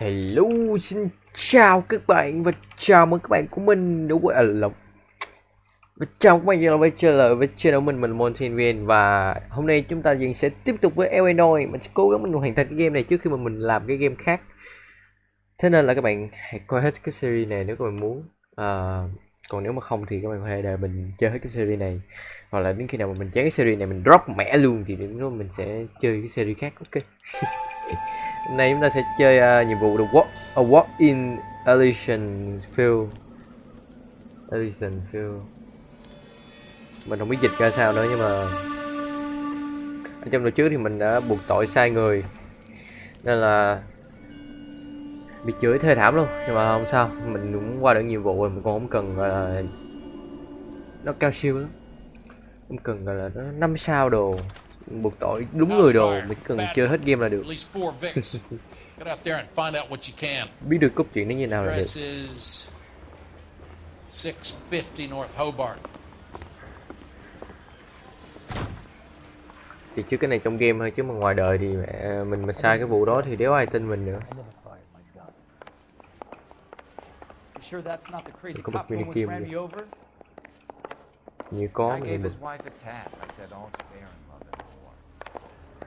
Hello, xin chào các bạn và chào mừng các bạn của mình đã quay lại và chào các bạn trở lại với channel mình Montin và hôm nay chúng ta sẽ tiếp tục với Noire. Mình sẽ cố gắng mình hoàn thành cái game này trước khi mà mình làm cái game khác. Thế nên là các bạn hãy coi hết cái series này nếu các bạn muốn. Còn nếu mà không thì các bạn có thể đợi mình chơi hết cái series này, hoặc là đến khi nào mà mình chán cái series này mình drop mẹ luôn thì đến lúc mình sẽ chơi cái series khác. Ok. Hôm nay chúng ta sẽ chơi nhiệm vụ The Walk in Elysian Field. Mình không biết dịch ra sao nữa, nhưng mà ở trong đoạn trước thì mình đã buộc tội sai người nên là bị chửi thê thảm luôn, nhưng mà không sao, mình cũng qua được nhiệm vụ rồi. Mình còn không cần gọi là nó cao siêu lắm, không cần gọi là nó 5 sao đồ, buộc tội đúng người đồ, mình chỉ cần chơi hết game là được. Biết được cốt truyện nó như nào là được. 650 North Hobart. Thì chứ cái này trong game thôi, chứ mà ngoài đời thì mẹ mình mà sai cái vụ đó thì đéo ai tin mình nữa. Có một mini game kìa. Như có mình được.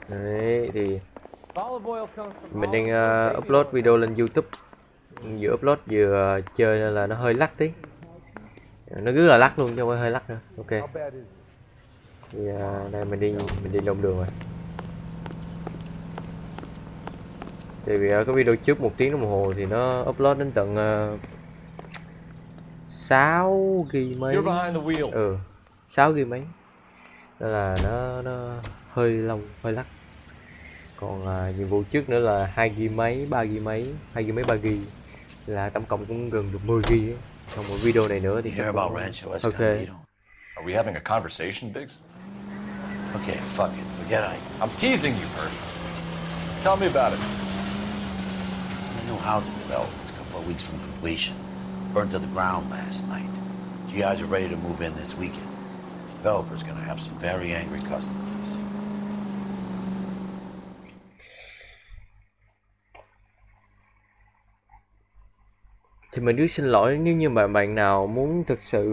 Đấy thì mình đang upload video lên YouTube, vừa upload vừa chơi nên là nó hơi lắc tí, nó rất là lắc luôn chứ không phải hơi lắc nữa. Ok thì đây mình đi lộn đường rồi. Thì vì cái video trước 1 tiếng đồng hồ thì nó upload đến tận 6 GB mấy. 6 GB mấy, nên là nó hơi lâu, hơi lắc. Còn nhiệm vụ trước nữa là 2 GB mấy, 3 GB mấy, 2 GB mấy 3 GB, là tổng cộng cũng gần được 10 GB ấy. Xong một video này nữa thì chắc cũng ok. Are we having a conversation, Biggs? Okay, fuck it. Forget I'm teasing you, Herschel. Tell me about it. The new housing development's a couple of weeks from completion. Burned to the ground last night. GIs are ready to move in this weekend. Developer's gonna have some very angry customers. Thì mình rất xin lỗi nếu như mà bạn nào muốn thực sự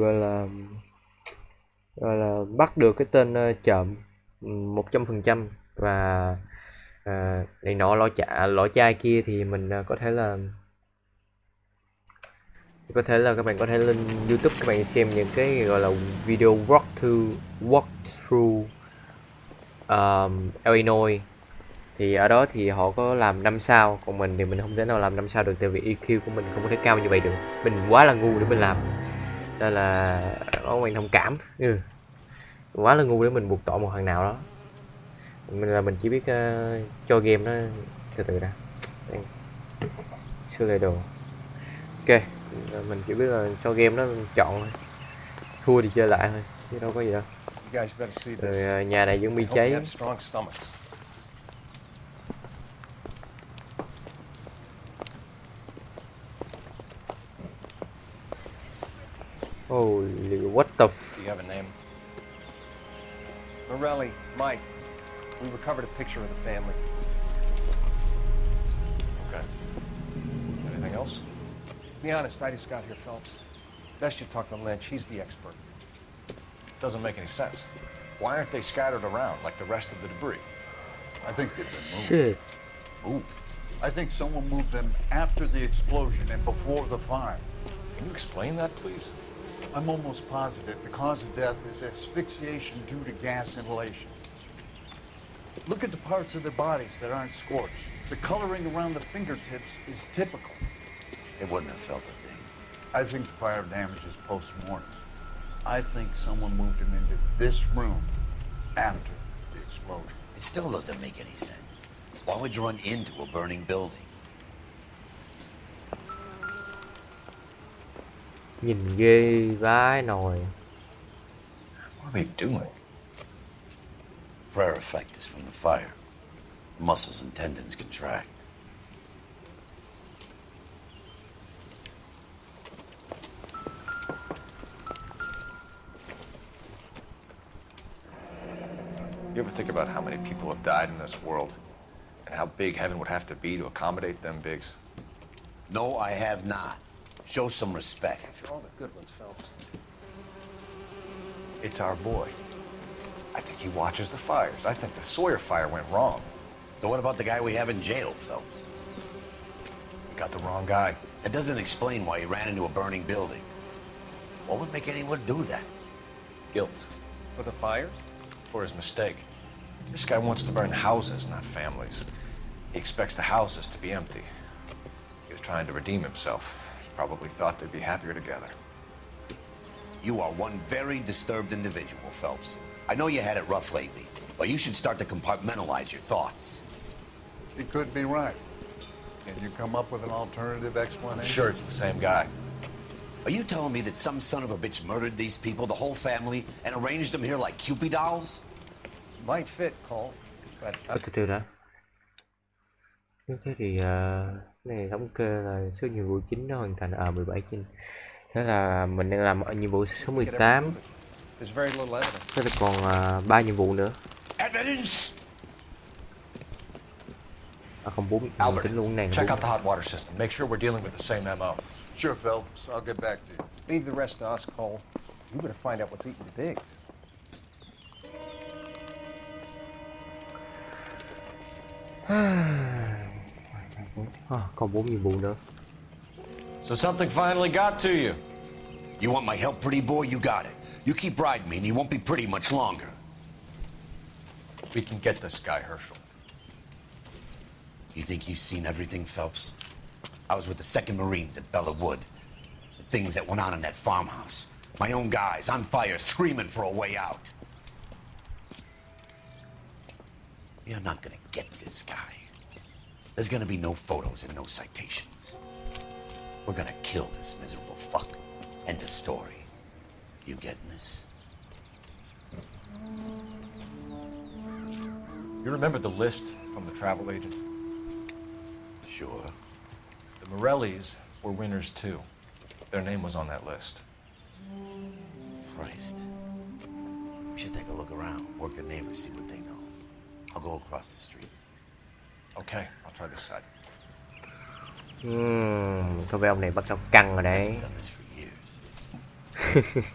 gọi là bắt được cái tên trộm 100% và này nọ lọ chai kia thì mình có thể là các bạn có thể lên YouTube, các bạn xem những cái gọi là video walkthrough Illinois. Thì ở đó thì họ có làm 5 sao, còn mình thì mình không thể nào làm 5 sao được, tại vì EQ của mình không có thể cao như vậy được, mình quá là ngu để mình làm, nên là có bạn thông cảm. Quá là ngu để mình buộc tội một thằng nào đó. Mình chỉ biết cho game nó từ từ đã, sửa lại đồ. Ok, mình chỉ biết là cho game nó chọn thôi, thua thì chơi lại thôi chứ đâu có gì đâu. Rồi nhà này vẫn bị cháy. Holy what the Do you have a name? Morelli, Mike. We recovered a picture of the family. Okay. Anything else? To be honest, I just got here, Phelps. Best you talk to Lynch. He's the expert. Doesn't make any sense. Why aren't they scattered around like the rest of the debris? I think they've been moved. shit. Moved. I think someone moved them after the explosion and before the fire. Can you explain that, please? I'm almost positive the cause of death is asphyxiation due to gas inhalation. Look at the parts of their bodies that aren't scorched. The coloring around the fingertips is typical. They wouldn't have felt a thing. I think the fire damage is post-mortem. I think someone moved them into this room after the explosion. It still doesn't make any sense. Why would you run into a burning building? Nhìn ghê vãi nồi. What are we doing? Prayer effect is from the fire. Muscles and tendons contract. You ever think about how many people have died in this world and how big heaven would have to be to accommodate them, Biggs? No, I have not. Show some respect. After all the good ones, Phelps. It's our boy. I think he watches the fires. I think the Sawyer fire went wrong. So what about the guy we have in jail, Phelps? We got the wrong guy. That doesn't explain why he ran into a burning building. What would make anyone do that? Guilt For the fires? for his mistake. This guy wants to burn houses, not families. He expects the houses to be empty. He was trying to redeem himself. He probably thought they'd be happier together. You are one very disturbed individual, Phelps. I know you had it rough lately, but you should start to compartmentalize your thoughts. He could be right. Can you come up with an alternative I'm explanation? sure it's the same guy. Are you telling me that some son of a bitch murdered these people, the whole family, and arranged them here like Cupid dolls? Might fit, Cole. But Từ từ đã. Nếu thế thì cái này thống kê là số nhiệm vụ chính nó hoàn thành ở 17 trên. Thế là mình đang làm ở nhiệm vụ số 18. there's very little evidence. Thế là còn 3 nhiệm vụ nữa. Evidence! Không 4, Albert, tính luôn này. check out the hot water system. Make sure we're dealing with the same MO. Sure, Phelps. I'll get back to you. Leave the rest to us, Cole. You better find out what's eating the pigs. Còn 4 nhiệm vụ nữa. So something finally got to you. You want my help, pretty boy? You got it. You keep riding me and you won't be pretty much longer. We can get this guy, Herschel. You think you've seen everything, Phelps? I was with the 2nd Marines at Bella Wood. The things that went on in that farmhouse. My own guys on fire, screaming for a way out. You're not gonna get this guy. There's gonna be no photos and no citations. We're gonna kill this miserable fuck. End of story. You getting this? You remember the list from the travel agent? Sure. The Morellis were winners too. Their name was on that list. Christ. We should take a look around, work the neighbors, see what they know. I'll go across the street. Okay, I'll try this side. Có vẻ ông này bắt đầu căng rồi đấy. I've done this for years.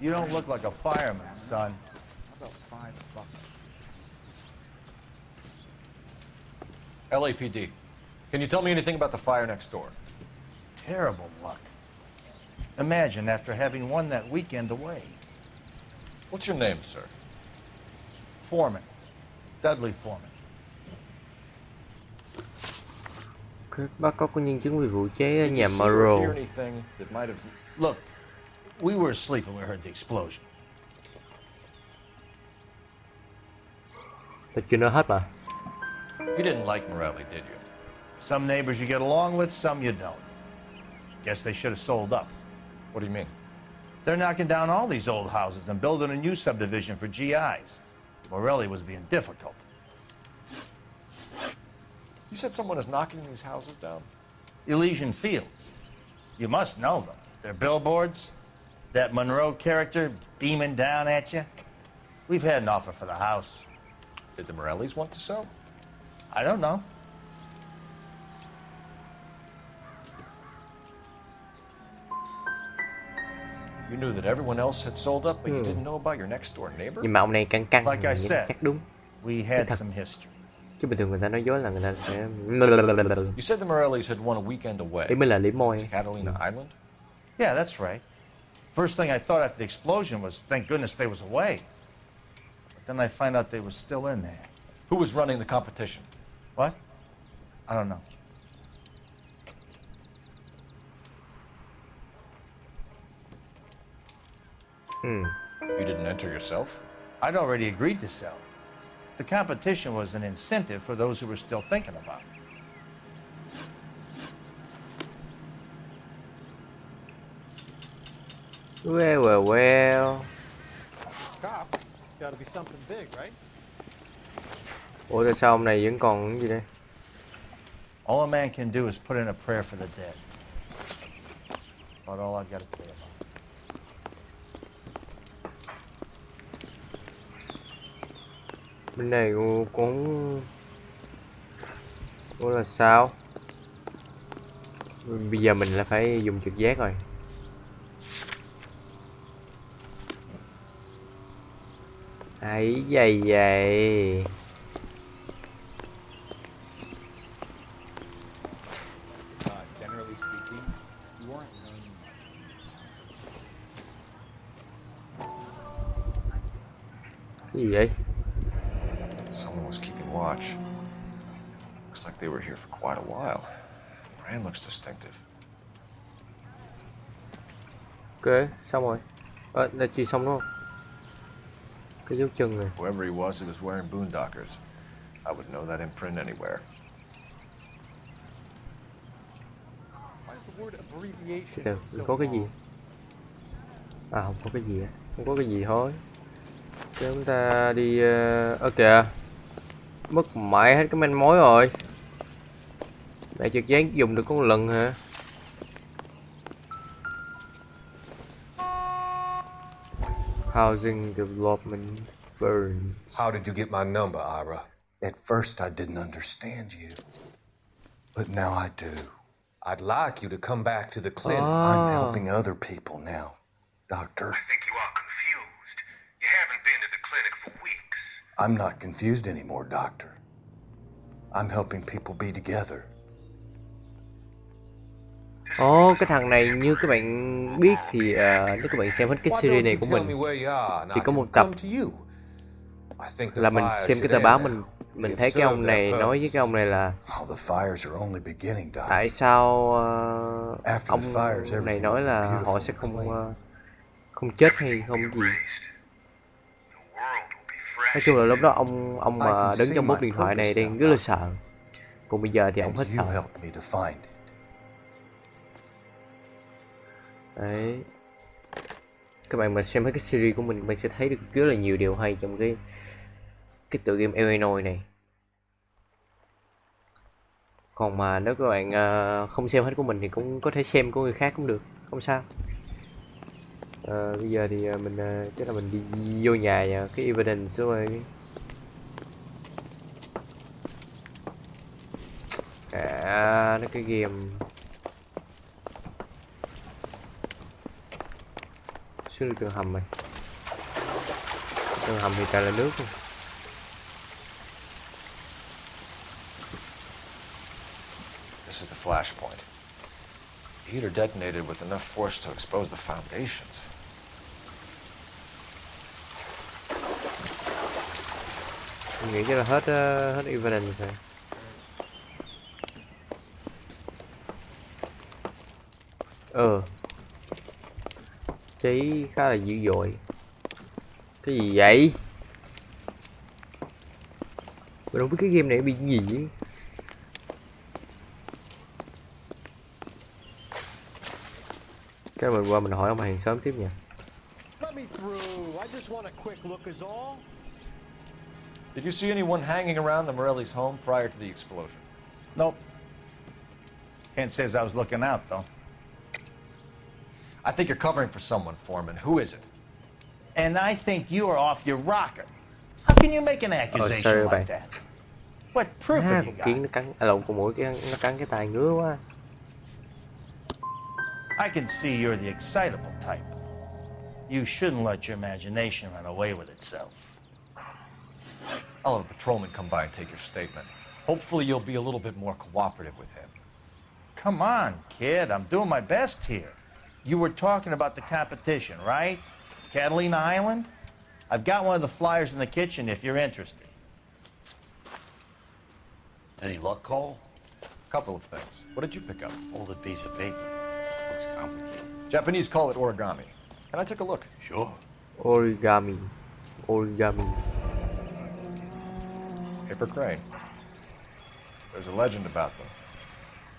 You don't look like a fireman, son. How about $5? LAPD, can you tell me anything about the fire next door? Terrible luck. Imagine after having won that weekend away. What's your name, sir? Foreman. Dudley Foreman. Bác có nhân chứng về vụ cháy ở Did nhà you see or Monroe. hear anything that might have... Look, we were asleep when we heard the explosion. Tôi chưa nói hết mà. You didn't like Morelli, did you? Some neighbors you get along with, some you don't. Guess they should have sold up. What do you mean? They're knocking down all these old houses and building a new subdivision for GIs. Morelli was being difficult. You said someone is knocking these houses down? Elysian Fields. You must know them. They're billboards. That Monroe character beaming down at you. We've had an offer for the house. Did the Morellis want to sell? I don't know. You knew that everyone else had sold up, but you didn't know about your next door neighbor? Nhưng mà ông này căng căng. Like I Vậy said. chắc đúng. We had thật. some history. Chứ bình thường người ta nói dối là người ta sẽ... You said the Morellis had won a weekend away Đấy mới là liếm môi. to Catalina Island? Yeah, that's right. First thing I thought after the explosion was, thank goodness they was away. But then I find out they were still in there. Who was running the competition? What? I don't know. You didn't enter yourself? I'd already agreed to sell. The competition was an incentive for those who were still thinking about it. Well. Cop, it's got to be something big, right? Ủa tại sao ông này vẫn còn cái gì đây? All a man can do is put in a prayer for the dead. About all I've got to say about it. Bên này cũng Ủa là sao? Bây giờ mình là phải dùng trực giác rồi. Ấy vậy vậy. Generally speaking, you aren't learning much. Cái gì vậy? Someone was keeping watch. Looks like they were here for quite a while. Brand looks distinctive. Ok, xong rồi. Là chi xong đúng không? Cái dấu chân này. Whoever he was wearing boondockers. I would know that imprint anywhere. Why is the word abbreviation Từ so có cái gì? long? À không có cái gì á. Không có cái gì thôi. Chúng ta đi... kìa. Mất mãi hết cái manh mối rồi. Mẹ trực giác dùng được có một lần hả? Housing development burns. How did you get my number, Ira? At first, I didn't understand you. But now I do. I'd like you to come back to the clinic. I'm helping other people now, Doctor. I think you are confused. You haven't been to the clinic for weeks. I'm not confused anymore, Doctor. I'm helping people be together. Cái thằng này như các bạn biết thì nếu các bạn xem hết cái Why series don't này you của tell mình me where you are and thì I có can một tập come to you? I think the là mình fires xem cái should tờ end báo now. mình It thấy cái ông served này their nói với cái ông này là Oh, the fires are only beginning, Doctor. tại sao After ông the fires, này everything nói will be là beautiful họ sẽ and không clean. không chết hay không gì. Erased. The world will be fresh. Nói chung là lúc đó ông I mà can đứng see trong my bốt điện thoại này purpose đang now, rất là Doctor. sợ. Còn bây giờ thì ông And hết you sợ. helped me to find it. Đấy. Các bạn mà xem hết cái series của mình, các bạn sẽ thấy được rất là nhiều điều hay trong cái tựa game Illinois này. Còn mà nếu các bạn không xem hết của mình thì cũng có thể xem của người khác cũng được, không sao. Bây giờ thì mình chắc là mình đi vô nhà cái evidence rồi. Nó cái game xuống được tường hầm này. Tường hầm thì toàn là nước thôi. This is the flashpoint. The heater detonated with enough force to expose the foundations. Mình nghĩ chắc là hết evidence rồi. Cháy khá là dữ dội. Cái gì vậy? Mình không biết cái game này bị gì vậy. Cái mình qua mình hỏi ông hàng xóm tiếp nha. Let me through. I just want a quick look is all. Did you see anyone hanging around the Morelli's home prior to the explosion? Nope. Kent says I was looking out, though. I think you're covering for someone, Foreman. Who is it? And I think you are off your rocker. How can you make an accusation sorry, like bạn. that? What proof have you Con kiến got? nó cắn, lộn con mũi nó cắn cái tai ngứa quá. I can see you're the excitable type. You shouldn't let your imagination run away with itself. I'll have a patrolman come by and take your statement. Hopefully you'll be a little bit more cooperative with him. Come on, kid. I'm doing my best here. You were talking about the competition, right? Catalina Island? I've got one of the flyers in the kitchen if you're interested. Any luck, Cole? A couple of things. What did you pick up? Folded piece of paper. Looks complicated. Japanese call it origami. Can I take a look? Sure. Origami. Paper crane. There's a legend about them.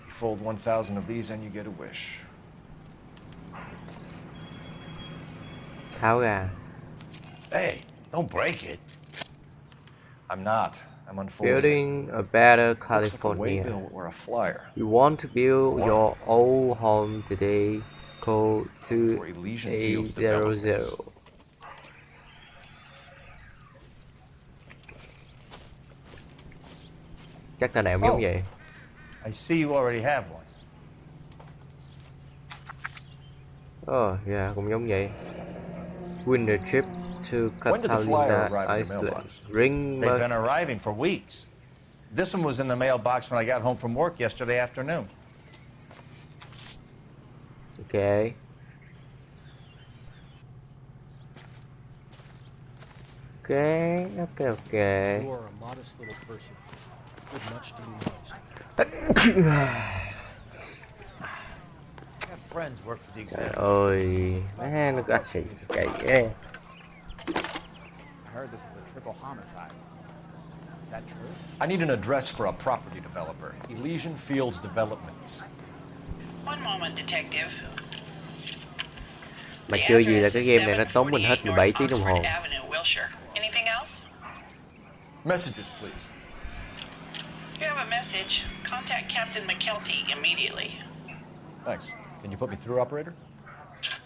You fold 1,000 of these and you get a wish. Tháo gà. Hey, don't break it. I'm not. I'm unfolding. Building a better Looks like a California. waybill or a flyer. You want to build your own home today? Call For Elysian Fields 2800. Developments. Chắc là nào giống vậy. I see you already have one. Yeah, cũng giống vậy. Winter trip to When did the flyer Catalina arrive in your Island. mailbox? Ring They've been arriving for weeks. This one was in the mailbox when I got home from work yesterday afternoon. Ok. Ok. You are a modest little person with much to be noticed. I have friends work for the Trời exam. ơi, má nó có ách xì kỳ ghê. I heard this is a triple homicide. Is that true? I need an address for a property developer, Elysian Fields Developments. One moment, detective. Mà chưa gì là cái game này nó tốn mình hết 17 tiếng đồng hồ. Avenue, Wilshire. Anything else? Messages, please. You have a message. Contact Captain McKelty immediately. Thanks. Can you put me through, operator?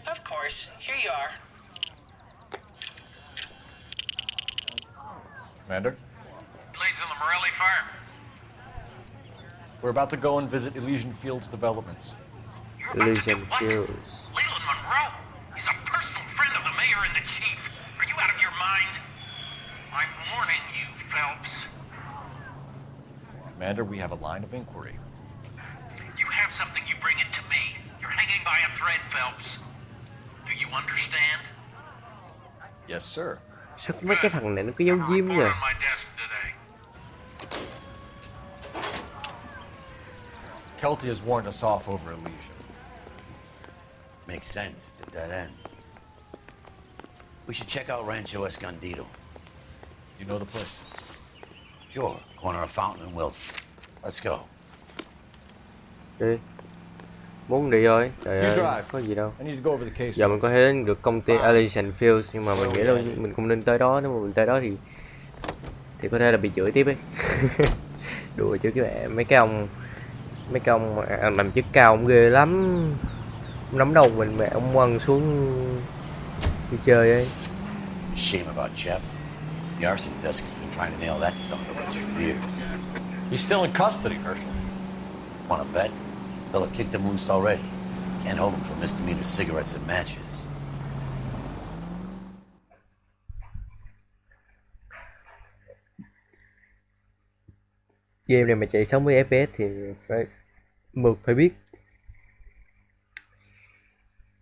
Of course. Here you are. Commander? Leads on the Morelli fire. We're about to go and visit Elysian Fields Developments. You're about to Elysian do what? Fields. Leland Monroe. He's a personal friend of the mayor and the chief. Are you out of your mind? I'm warning you, Phelps. Commander, we have a line of inquiry. You have something, you bring it to me. You're hanging by a thread, Phelps. Do you understand? Yes, sir. Sao mấy cái thằng này nó có dấu Report diếm vậy? on my desk today. Kelty has warned us off over Elysian. Makes sense. It's a dead end. We should check out Rancho Escondido. You know the place? Sure. Corner of Fountain and Wilton. Let's go. Đi. Muốn đi thôi. Trời You ơi, drive. có gì đâu. I need to go over the case. Giờ mình có thể đến được công ty Elysian Fields, nhưng mà mình nghĩ là mình không nên tới đó. Nếu mà mình tới đó thì có thể là bị chửi tiếp ấy. Đùa chứ các bạn, mấy cái ông làm chức cao ông ghê lắm. Ông nắm đầu mình mà ông quăng xuống đi chơi ấy. Shame about Chep. The arson desk has been trying to nail that son of a bitch for years. He's still in custody, Herschel. Want to bet? Fella kicked him loose already. Can't hold him for misdemeanor cigarettes and matches. Game này mà chạy 60 FPS thì Mượt phải biết.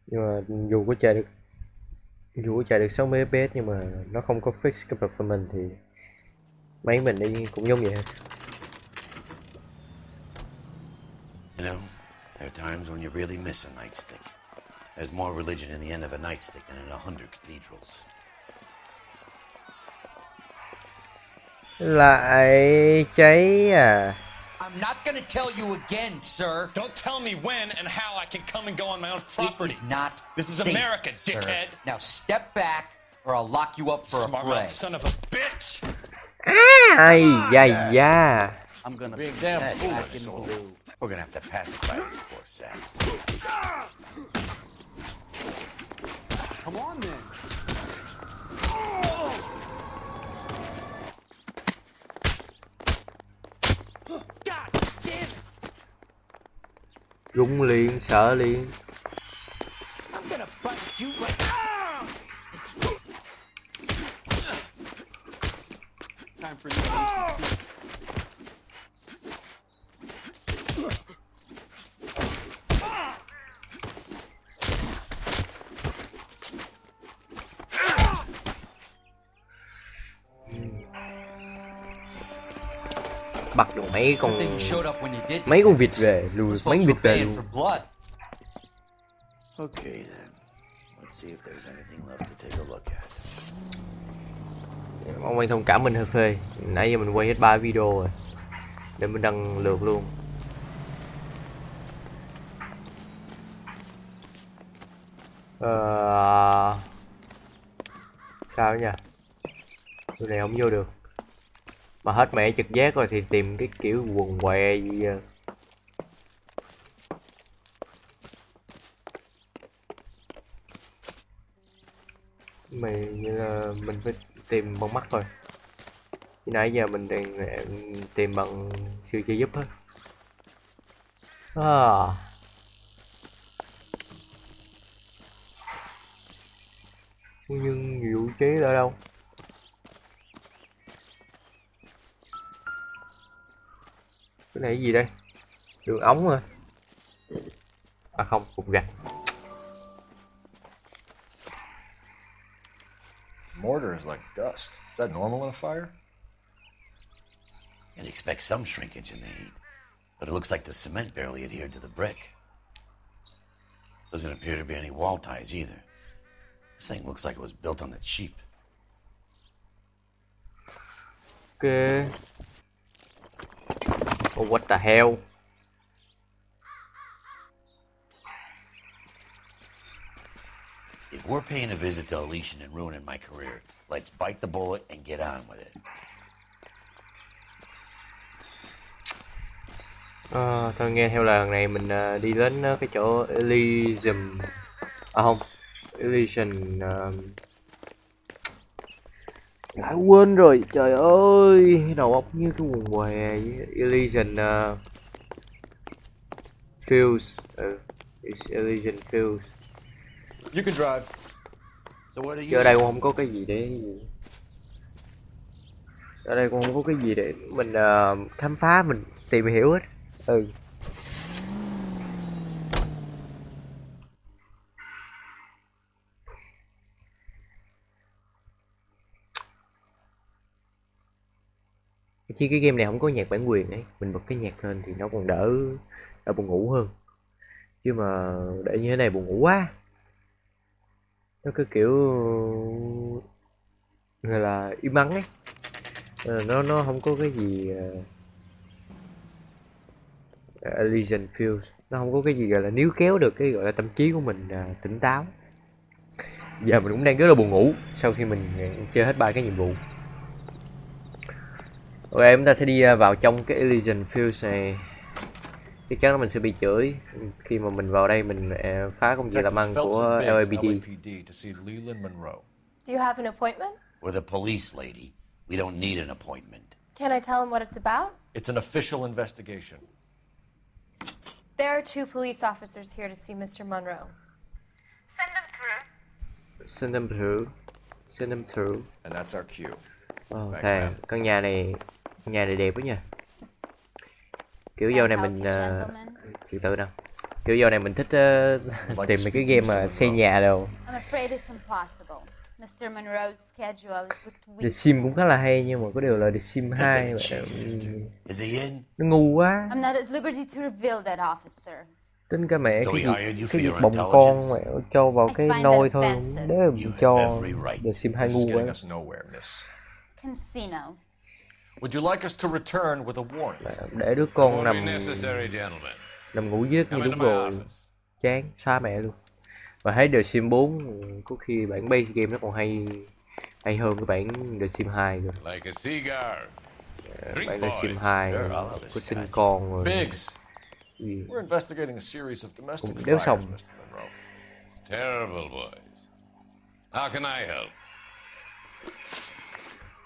Nhưng mà dù có chạy được 60 FPS nhưng mà nó không có fix cái performance thì máy mình đi cũng giống vậy. You know, there are times when you really miss a nightstick. There's more religion in the end of a nightstick than in 100 cathedrals. Lại cháy à? I'm not gonna tell you again, sir. Don't tell me when and how I can come and go on my own property. It is not This is safe, America, sir. dickhead. Now step back, or I'll lock you up for Smart a fray. mouth son of a bitch. Ai da da. I'm gonna Being put damn that foolish, back in so- blue. We're gonna have to pacify these poor saps. Come on then. God damn it! Rung liền, sợ liền. I'm gonna bite you right. Time for you. Bắt được mấy con Good thing you showed up when you did. mấy con vịt về, lùi Those mấy folks vịt were về baying luôn. for blood. Okay then. Let's see if there's anything left to take a look at. Mong anh thông cảm, mình hơi phê. Nãy giờ mình quay hết 3 video rồi. Để mình đăng lượt luôn. Sao nhỉ? Điều này không vô được. Mà hết mẹ trực giác rồi thì tìm cái kiểu quần què gì giờ. Mình phải tìm bằng mắt rồi. Chứ nãy giờ mình đang tìm bằng siêu trợ giúp hết. À. Nhưng nhiều vũ trí ở đâu? Cái này cái gì đây? Đường ống à? À không, cục gạch. Mortar is like dust. Is that normal in a fire? You'd expect some shrinkage in the heat, but it looks like the cement barely adhered to the brick. Doesn't appear to be any wall ties either. This thing looks like it was built on the cheap. Okay. Oh, what the hell? If we're paying a visit to Elysian and ruining my career, let's bite the bullet and get on with it. Thôi nghe theo lần này mình đi đến cái chỗ Elysium. À không, Elysian. Lại quên rồi, trời ơi, đầu óc như cái quần què với Elysian Fields. It's Elysian Fields. You can drive. So what are Chứ ở đây cũng không có cái gì để ở đây cũng không có cái gì để mình khám phá, mình tìm hiểu hết. Chứ cái game này không có nhạc bản quyền ấy, mình bật cái nhạc lên thì nó còn đỡ buồn ngủ hơn, chứ mà để như thế này buồn ngủ quá. Nó cứ kiểu gọi là im ắng ấy, nó không có cái gì Elysian Fields, nó không có cái gì gọi là níu kéo được cái gọi là tâm trí của mình tỉnh táo. Giờ mình cũng đang rất là buồn ngủ sau khi mình chơi hết 3 cái nhiệm vụ. Ok, chúng ta sẽ đi vào trong cái Elysian Fields này. Chắc chắn là mình sẽ bị chửi khi mà mình vào đây mình phá công việc làm ăn của LAPD. Do you have an appointment? We're the police, lady. We don't need an appointment. Can I tell him what it's about? It's an official investigation. There are 2 police officers here to see Mr. Monroe. Send them through. Send them through. Send them through. And that's our cue. Ok, căn nhà này đẹp quá nha. Kiểu giờ này mình từ từ nào. Kiểu giờ này mình thích tìm mấy cái game mà xây nhà đâu. I'm afraid it's impossible. Mr. Monroe's schedule is booked weeks. The Sim cũng khá là hay nhưng mà có điều là The Sim 2 nó ngu quá. I'm not at liberty to reveal that, officer. Tính cả mẹ cái gì bồng con mẹ cho vào cái nôi thôi, nếu mà cho The Sim 2 ngu quá. Casino. Would you like us to return with a warrant? Để đứa con nằm ngủ giấc như đúng rồi, chán xóa mẹ luôn. Và thấy The Sim 4 có khi bản base game nó còn hay hơn cái bản The Sim 2 rồi. Bản The Sim 2 có sinh con rồi. We're investigating a series of domestic Đéo fires, xong. Mr. Monroe. Terrible boys. How can I help?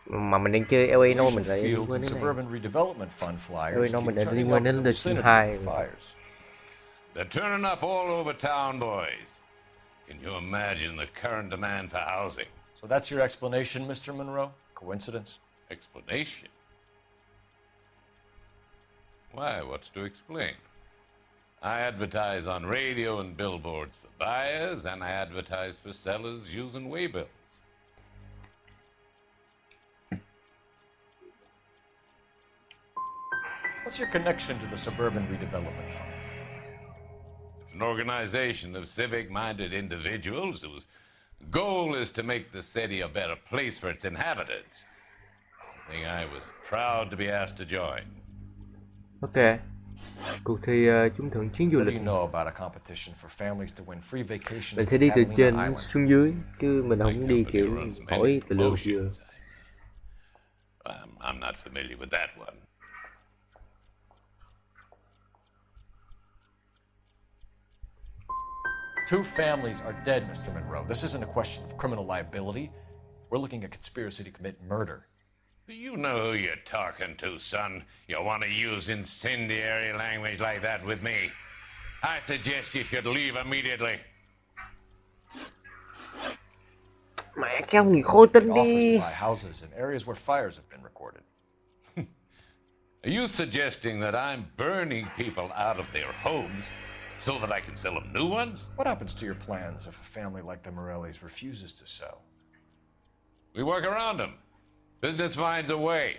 Mà mình đang chơi LA Noire mình lại liên Fields quan and đến này. suburban redevelopment fund flyers LA Noire keep mình lại turning liên up quan in đến the The Sim vicinity 2. of fires. They're turning up all over town, boys. Can you imagine the current demand for housing? So that's your explanation, Mr. Monroe? Coincidence? Explanation? Why, what's to explain? I advertise on radio and billboards for buyers, and I advertise for sellers using waybills. What's your connection to the suburban redevelopment fund? It's an organization of civic-minded individuals whose goal is to make the city a better place for its inhabitants. I think I was proud to be asked to join. Ok. Cuộc thi trúng thưởng chuyến du What do lịch. you know about a competition for families to win free vacations Mình to sẽ đi từ Catalina trên Island? xuống dưới chứ mình không đi kiểu hỏi từ lượt vừa. I'm not familiar with that one. Two families are dead, Mr. Monroe. This isn't a question of criminal liability. We're looking at conspiracy to commit murder. Do you know who you're talking to, son? You want to use incendiary language like that with me? I suggest you should leave immediately. Mẹ cái ông gì khôi tin Offer đi. to buy houses in areas where fires have been recorded. Are you suggesting that I'm burning people out of their homes so that I can sell them new ones? What happens to your plans if a family like the Morellis refuses to sell? We work around them. Business finds a way.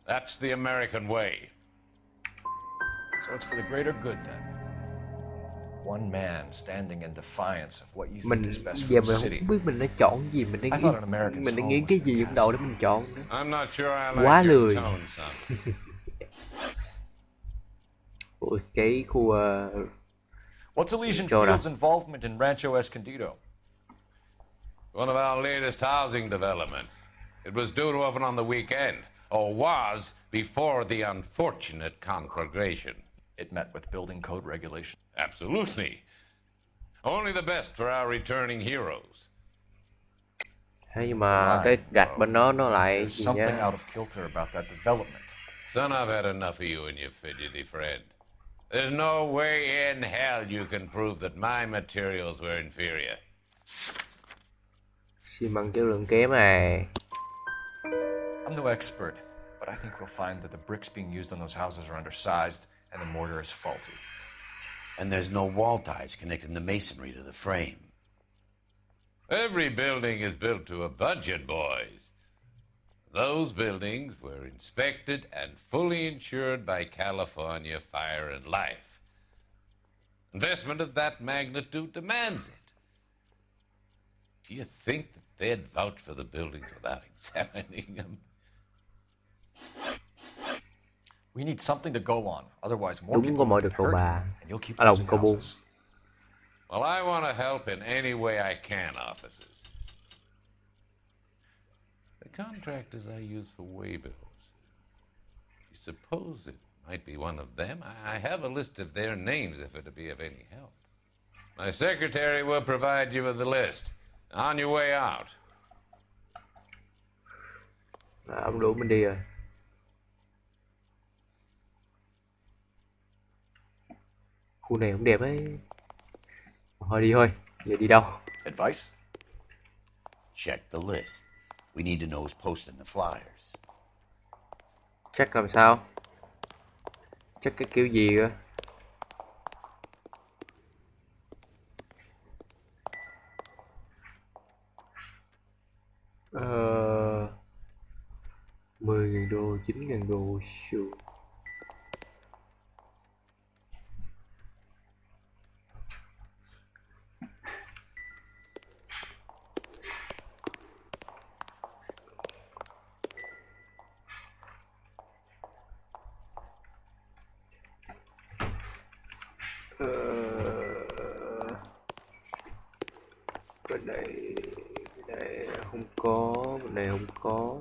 That's the American way. So it's for the greater good then. One man standing in defiance of what you think Mình is best giờ for mình the city. không biết mình đã chọn gì, mình đang nghĩ cái gì trong đầu để mình chọn nữa. I'm not sure I Quá like your lười. tone, son. Ủa, cái khu What's Elysian Chỗ nào? Field's involvement in Rancho Escondido? One of our latest housing developments. It was due to open on the weekend, or was before the unfortunate conflagration. It met with building code regulations. Absolutely. Only the best for our returning heroes. Thế nhưng mà cái gạch bên đó nó lại There's gì something nhá? out of kilter about that development. Son, I've had enough of you and your fidgety friend. There's no way in hell you can prove that my materials were inferior. Xi măng chất lượng kém này. I'm no expert, but I think we'll find that the bricks being used on those houses are undersized and the mortar is faulty. And there's no wall ties connecting the masonry to the frame. Every building is built to a budget, boys. Those buildings were inspected and fully insured by California Fire and Life. Investment of that magnitude demands it. Do you think that they'd vouch for the buildings without examining them? We need something to go on, otherwise more Đúng people có mọi will được get câu hurt, bà. and you'll keep À, đồng losing câu bu. houses. Well, I want to help in any way I can, officers. The contractors I use for waybills. You suppose it might be one of them? I have a list of their names if it'd be of any help. My secretary will provide you with the list. On your way out. Ông đuổi mình đi rồi. Khu này cũng đẹp ấy. Thôi đi thôi. Giờ đi đâu? Advice? Check the list. We need to know who's posting the flyers. Check làm sao? Check cái kiểu gì cơ? Uh, 10.000 đô, 9.000 đô, sure. Bên này không có, bên này không có.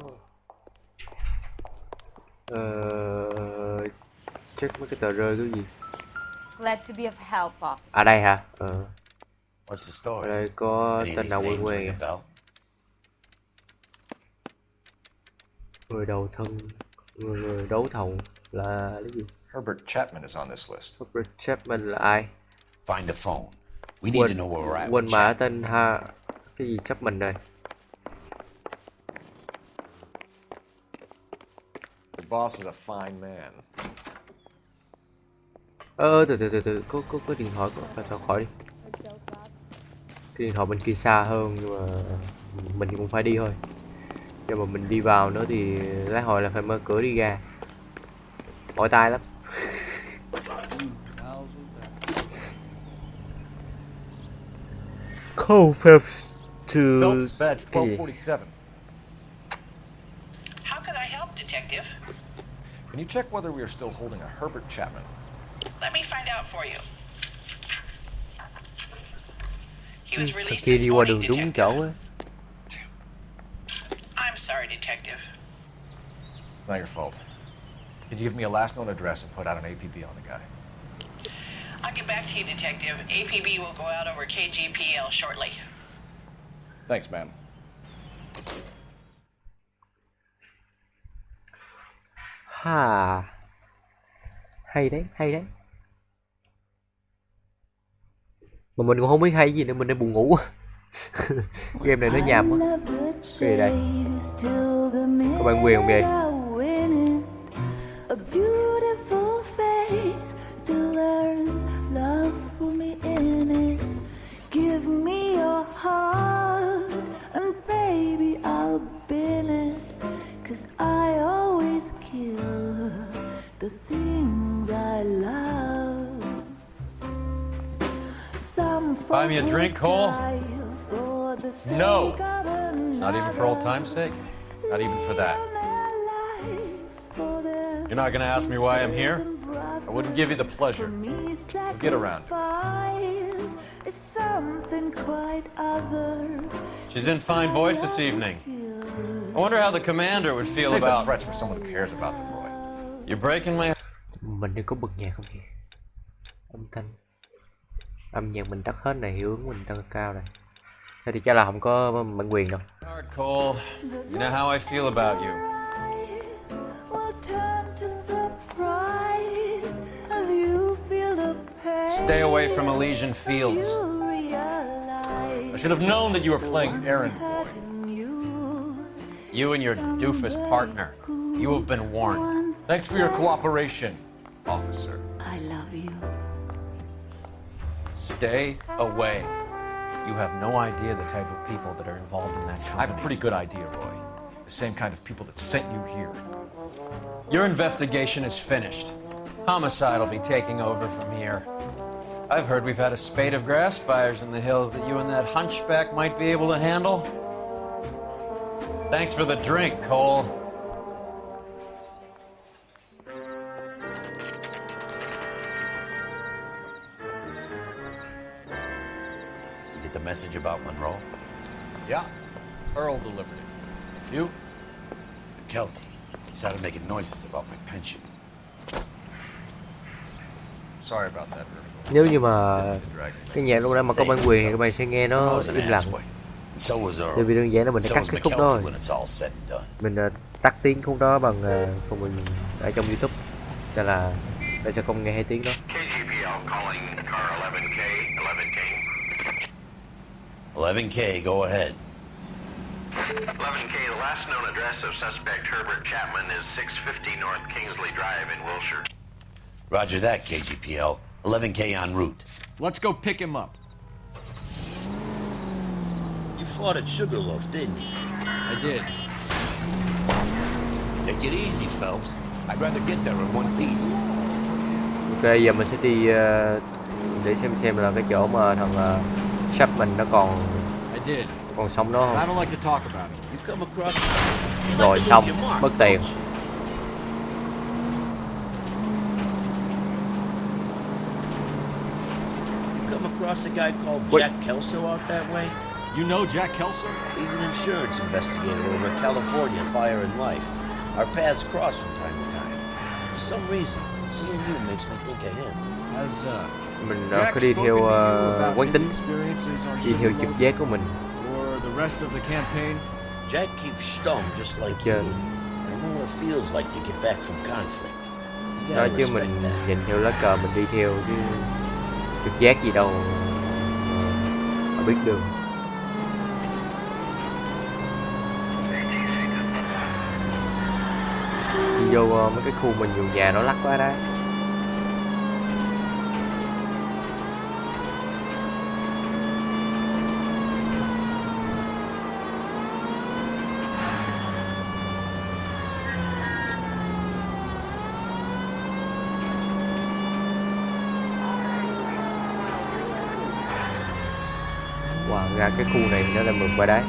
Check mấy cái tờ rơi cái gì? Glad to be of help, officer. À đây hả? What's the story? Ở đây có Any of tên these nào quen names quen ring a à? bell? Người đầu thân, người đấu thầu là cái gì? Herbert Chapman is on this list. Herbert Chapman là ai? Find the phone. We need to know where we're at. Quên with mã Chapman. tên cái gì Chapman đây? The boss is a fine man. Từ có điện thoại, thôi khỏi đi. Cái điện thoại bên kia xa hơn nhưng mà mình cũng phải đi thôi. Nhưng mà mình đi vào nữa thì lát hồi là phải mở cửa đi ra. Mỏi tay lắm. Phelps to Phelps badge 1247. How could I help, Detective? Can you check whether we are still holding a Herbert Chapman? Let me find out for you. He was Thằng released kia this đi qua đường morning, đúng Detective. chỗ á. I'm sorry, Detective. Not your fault. Can you give me a last known address and put out an APB on the guy? I'll get back to you, Detective. APB will go out over KGPL shortly. Thanks, ma'am. Ha, hay đấy, hay đấy. Mà mình cũng không biết hay gì nữa, mình đang buồn ngủ. Game này nó nhàm quá. Cái gì đây? Có bản quyền không vậy? A beautiful face delivers love for me in it. Give me your heart, and baby, I'll build it. 'Cause I always kill the things I love. Some Buy me a drink, Cole? No. Not even for old time's sake? Not even for that. You're not gonna ask me why I'm here? I wouldn't give you the pleasure. We'll get around it. She's in fine voice this evening. I wonder how the commander would feel Save the about... threats for someone who cares about them, Roy. You're breaking my... Mình đi có bật nhạc không vậy? Âm thanh. Âm nhạc mình tắt hết này, hiệu ứng mình tăng cao này. Thế thì chắc là không có bản quyền đâu. Cole, you know how I feel about you. Stay away from Elysian Fields. I should have known that you were playing errand boy. You and your doofus partner. You have been warned. Thanks for your cooperation, officer. I love you. Stay away. You have no idea the type of people that are involved in that company. I have a pretty good idea, Roy. The same kind of people that sent you here. Your investigation is finished. Homicide will be taking over from here. I've heard we've had a spate of grass fires in the hills that you and that hunchback might be able to handle. Thanks for the drink, Cole. You get the message about Monroe? Yeah, Earl delivered it. You? Kelty. He started making noises about my pension. Sorry about that, River. Nếu như mà cái nhạc lúc đó mà có bản quyền thì các bạn sẽ nghe nó im lặng. Tại vì đơn giản là mình đã cắt cái khúc đó rồi. Mình tắt tiếng khúc đó bằng phần mình ở trong YouTube, cho là để sẽ không nghe hai tiếng đó. KGPL calling car 11K, 11K. 11K, go ahead. 11K, the last known address of suspect Herbert Chapman is 650 North Kingsley Drive in Wilshire. Roger that, KGPL. 11K en route. Let's go pick him up. You fought at Sugarloaf, didn't you? I did. Take it easy, Phelps. I'd rather get there in one piece. Ok, giờ mình sẽ đi để xem là cái chỗ mà thằng Chapman nó còn sống đó không? Rồi xong, mất tiền. Across a guy called Jack Kelso out that way? You know Jack Kelso? He's an insurance investigator over at California Fire and Life. Our paths cross from time to time. For some reason, seeing you makes me think of him. Mình cứ đi theo quán tính, đi theo trực giác của mình. Jack keeps stum just like you. I know what it feels like to get back from conflict. Đó chứ mình nhìn theo lá cờ mình đi theo chứ trực giác gì đâu mà biết đường. Đi vô mấy cái khu mình nhiều nhà nó lắc quá đó. Wow, ra cái khu này nó là mừng qua đá.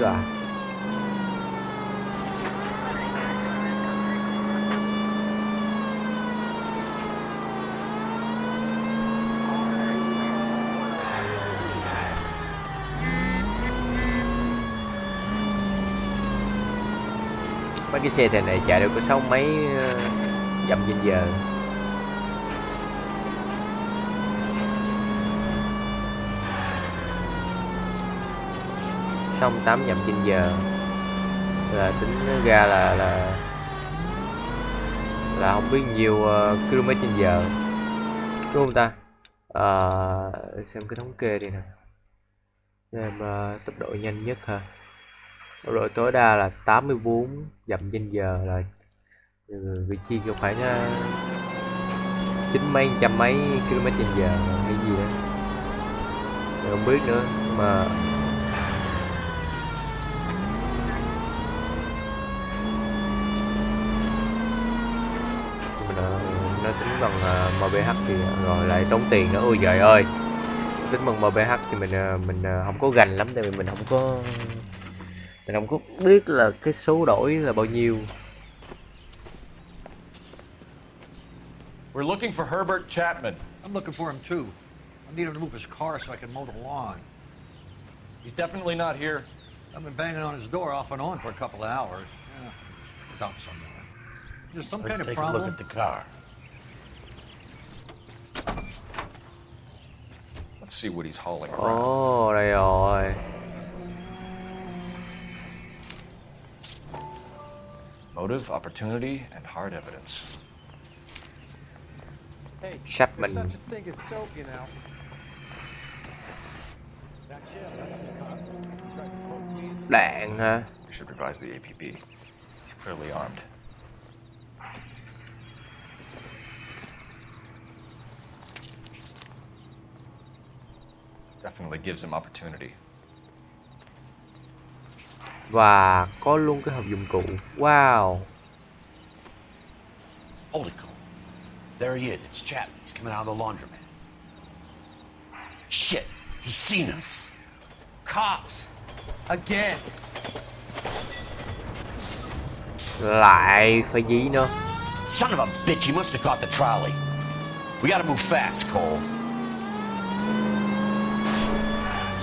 Chà. Mấy cái xe thề này chạy được có 60 mấy dặm trên giờ. 8 dặm trên giờ. là tính ra là không biết nhiều km/h, đúng không ta? Xem cái thống kê đi nè. Xem tốc độ nhanh nhất ha, tốc độ tối đa là 84 dặm/giờ, là vị trí cho khoảng 9 mấy trăm mấy km/h hay gì đó mình không biết nữa, mà nó tính bằng MPH thì rồi lại tốn tiền nữa. Ôi trời ơi, tính bằng MPH thì mình không có gành lắm, tại vì mình không có biết là cái số đổi là bao nhiêu. We're looking for Herbert Chapman. I'm looking for him too. I need him to move his car so I can mow the lawn. He's definitely not here. I've been banging on his door off and on for a couple of hours. Yeah, he's out somewhere. There's some kind of Let's take problem. a look at the car. Let's see what he's hauling around. Ồ, đây rồi. Motive, opportunity, and hard evidence. Hey, Chapman. there's such a thing as soap, you know. That's him. That's the car. Tried to poke me. Đạn hả? We should revise the APB. He's clearly armed. Definitely gives him opportunity. Và có luôn cái hộp dụng cụ. Wow. Holy cow. There he is. It's Chapman. He's coming out of the laundromat. Shit. He's seen us. Cops. Again. Lại phải dí nữa. Son of a bitch. He must have caught the trolley. We gotta move fast, Cole.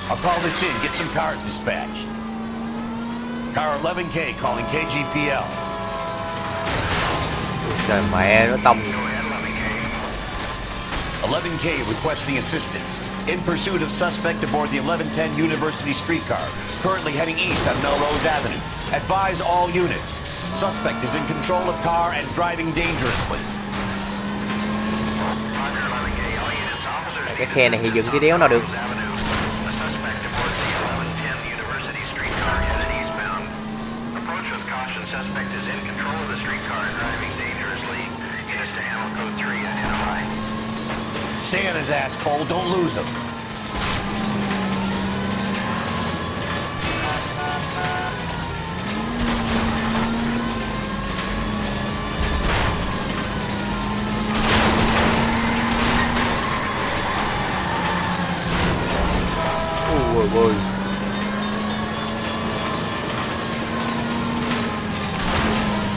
I'll call this in. Get some cars dispatched. Car 11K calling KGPL. Trời mẹ nó tông. 11K requesting assistance. In pursuit of suspect aboard the 1110 University streetcar. Currently heading east on Melrose Avenue. Advise all units. Suspect is in control of car and driving dangerously. Cái xe này thì dựng cái đéo nào được. Suspect is in control of the streetcar and driving dangerously. Get us to ammo code 3 and NOI. Stay on his ass, Cole. Don't lose him. Ôi ôi.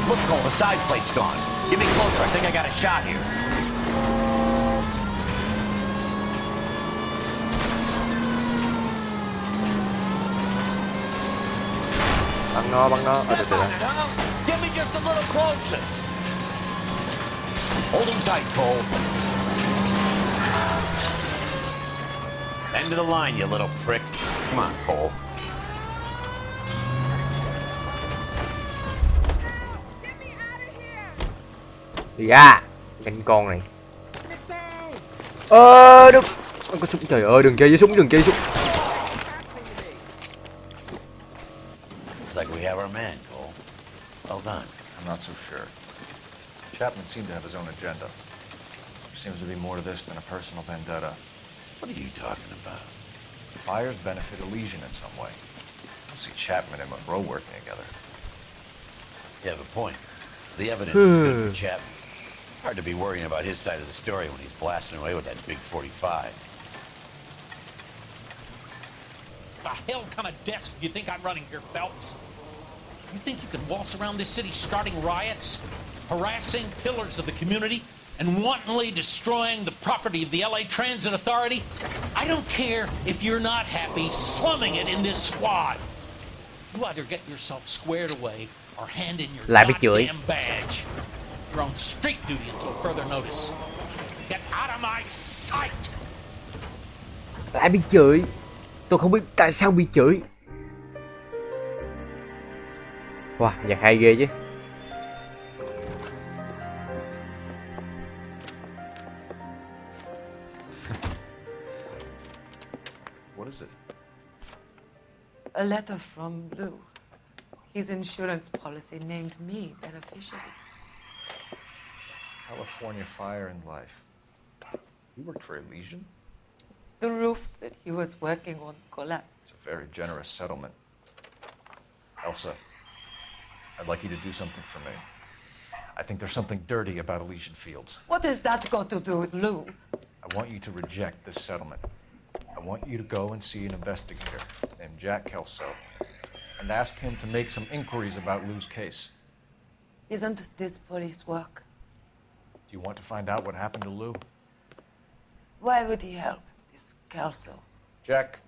Look, Cole, the side plate's gone. Get me closer. I think I got a shot here. Bắn nó. Từ từ. Get me just a little closer. Hold him tight, Cole. End of the line, you little prick. Come on, Cole. Dạ, nhanh con này. Được. Có súng, trời ơi, đừng chơi với súng. Looks like we have our man, Cole. Well done. I'm not so sure. Chapman seemed to have his own agenda. There seems to be more to this than a personal vendetta. What are you talking about? Fires benefit Elysian in some way. I see Chapman and Monroe working together. You have a point. The evidence is good for Chapman. Hard to be worrying about his side of the story when he's blasting away with that big 45. The hell kind of desk do you think I'm running here, Phelps? You think you can waltz around this city starting riots, harassing pillars of the community, and wantonly destroying the property of the LA Transit Authority? I don't care if you're not happy slumming it in this squad. You either get yourself squared away or hand in your goddamn badge. You're on street duty until further notice. Get out of my sight! Lại bị chửi. Tôi không biết tại sao bị chửi. Wow, nhạc hay ghê chứ. What is it? A letter from Lou. His insurance policy named me beneficiary. California Fire and Life. You worked for Elysian? The roof that he was working on collapsed. It's a very generous settlement. Elsa, I'd like you to do something for me. I think there's something dirty about Elysian Fields. What has that got to do with Lou? I want you to reject this settlement. I want you to go and see an investigator named Jack Kelso and ask him to make some inquiries about Lou's case. Isn't this police work? Do you want to find out what happened to Lou? Why would he help this Kelso? Jack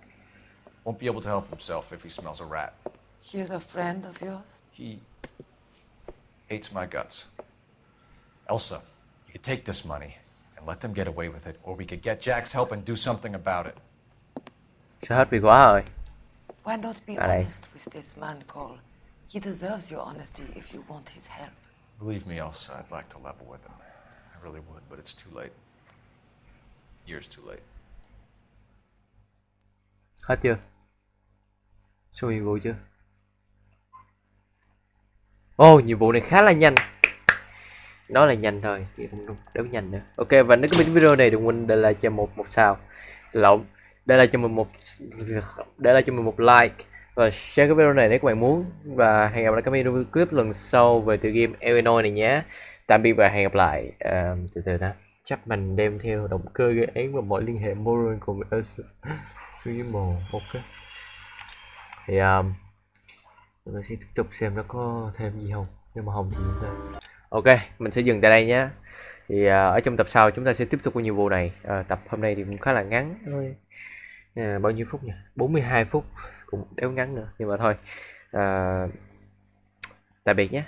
won't be able to help himself if he smells a rat. He's a friend of yours? He hates my guts. Elsa, you could take this money and let them get away with it, or we could get Jack's help and do something about it. Sao hết Việt Hóa rồi. Why not be À đây. honest with this man, Cole? He deserves your honesty if you want his help. Believe me, Elsa, I'd like to level with him. I really would, but it's too late. Years too late. Hết chưa? Xong nhiệm vụ chưa? Ồ, nhiệm vụ này khá là nhanh. Nó là nhanh thôi, chứ không đúng nhanh nữa. Ok, và nếu có biết video này đừng quên để lại cho một sao. Lộn, để lại cho mình một like và share cái video này nếu các bạn muốn. Và hẹn gặp lại các video clip lần sau về tựa game Illinois này nhé. Tạm biệt và hẹn gặp lại. Từ từ đã. Chắc mình đem theo động cơ gây án và mọi liên hệ moral cùng với xuống dưới mồ. Ok. Thì mình sẽ tiếp tục xem nó có thêm gì không. Nếu mà không thì chúng ta... Ok, mình sẽ dừng tại đây nhé. Thì ở trong tập sau chúng ta sẽ tiếp tục với nhiệm vụ này. Tập hôm nay thì cũng khá là ngắn thôi. Bao nhiêu phút nhỉ? 42 phút, cũng đéo ngắn nữa. Nhưng mà thôi, tạm biệt nhé.